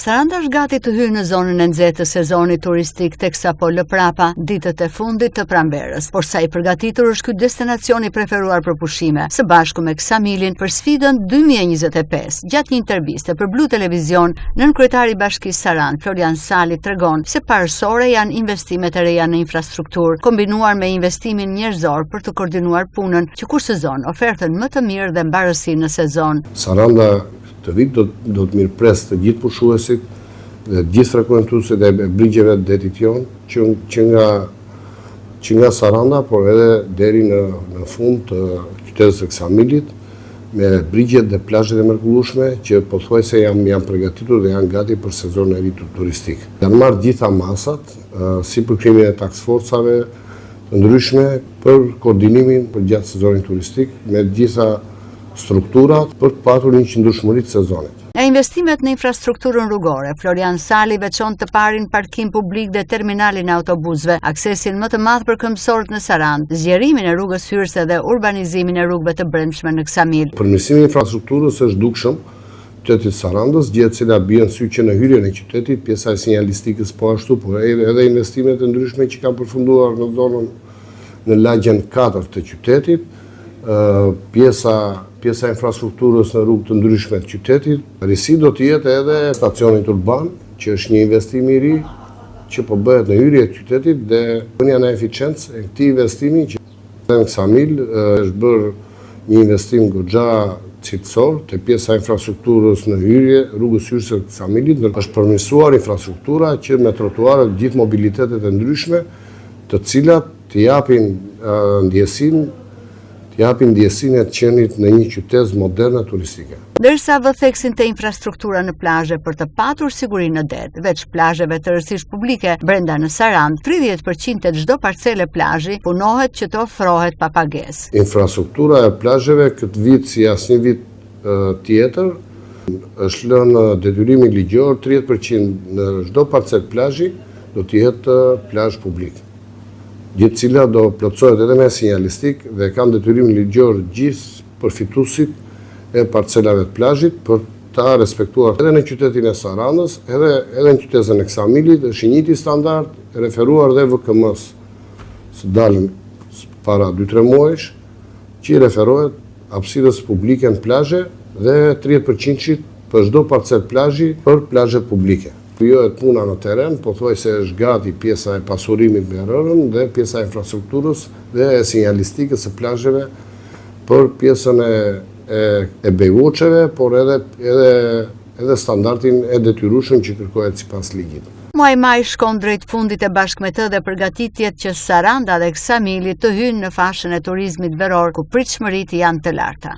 Saranda është gati të hyjë në zonën e nxehtë të sezonit turistik teksa po lë prapa ditët e fundit të pranverës. Por sa i përgatitur është ky destinacion i preferuar për pushime, së bashku me Ksamilin për sfidën 2025. Gjatë një interviste për Blu Televizion, nënkryetari i Bashkisë Sarandë, Florian Sali, tregon se parësore janë investimet e reja në infrastrukturë, kombinuar me investimin njerëzor për të koordinuar punën që kursezon ofertën më të mirë dhe mbarësinë në sezon. Saranda të vit do të mirëpres të gjithë pushuesit dhe gjithë frekuentuesit e brigjeve të detit jon, që nga Saranda, por edhe deri në fund të qytetit të Ksamilit, me brigjet dhe plazhet e mrekullueshme që pothuajse janë përgatitur dhe janë gati për sezonin e ri turistik. Janë marrë gjitha masat, si për krimin e task forcave të ndryshme për koordinimin për gjatë sezonit turistik me gjitha strukturat për të patur një qëndrueshmëri të sezonit. Nga investimet në infrastrukturën rrugore, Florian Sali veçon të parin parkim publik dhe terminalin e autobusëve, aksesin më të madh për këmbësorët në Sarandë, zgjerimin e rrugës hyrëse dhe urbanizimin e rrugëve të brendshme në Ksamil. Përmirësimi i infrastrukturës është dukshëm qytetit Sarandës, gjë e cila bie në sy që në hyrjen e qytetit, pjesa e sinjalistikës po ashtu, por edhe investimet e ndryshme që kanë përfunduar në zonën në lagjen 4 të qytetit, pjesa e infrastrukturës në rrugë të ndryshme të qytetit. Risi do të jetë edhe stacionit urban, që është një investim i ri që po bëhet në hyrje të qytetit dhe dhënia në eficiencë e këtij investimi që në Ksamil është bërë një investim goxha cilësor te pjesa e infrastrukturës në hyrje, rrugës hyrëse të Ksamilit, është përmirësuar infrastruktura që me trotuarët gjithë mobilitetet e ndryshme, të cilat të japin ndjesinë e të qenit në një qytet moderne turistike. Ndërsa vëtheksin të infrastruktura në plazhe për të patur sigurinë në det, veç plazheve të rëndësishme publike brenda në Sarandë, 30% e çdo parcele plazhi punohet që të ofrohet pa pagesë. Infrastruktura e plazheve këtë vit si asnjë vit tjetër është lënë detyrimi ligjor 30% në çdo parcel plazhi do të jetë plazh publik. Gjithë cila do plotësohet edhe me sinjalistik dhe kanë detyrim ligjor gjithë përfituesit e parcelave të plazhit për ta respektuar edhe në qytetin e Sarandës, edhe në qytetin e Ksamilit, është i njëjti standard referuar dhe VKM-s së dalën para 2-3 muajsh, që i referohet hapësirës publike në plazhe dhe 30% për çdo parcel plazhi për plazhet publike. Krijohet puna në teren, pothuajse është gati pjesa e pasurimit me rërën dhe pjesa e infrastrukturës dhe e sinjalistikës së plazheve për pjesën e bejvoçeve, por edhe standardin e detyrueshëm që kërkohet sipas ligjit. Muaji maj shkon drejt fundit e bashkë me të dhe përgatitjet që Saranda dhe Ksamili të hyjnë në fashën e turizmit veror, ku pritshmëritë janë të larta.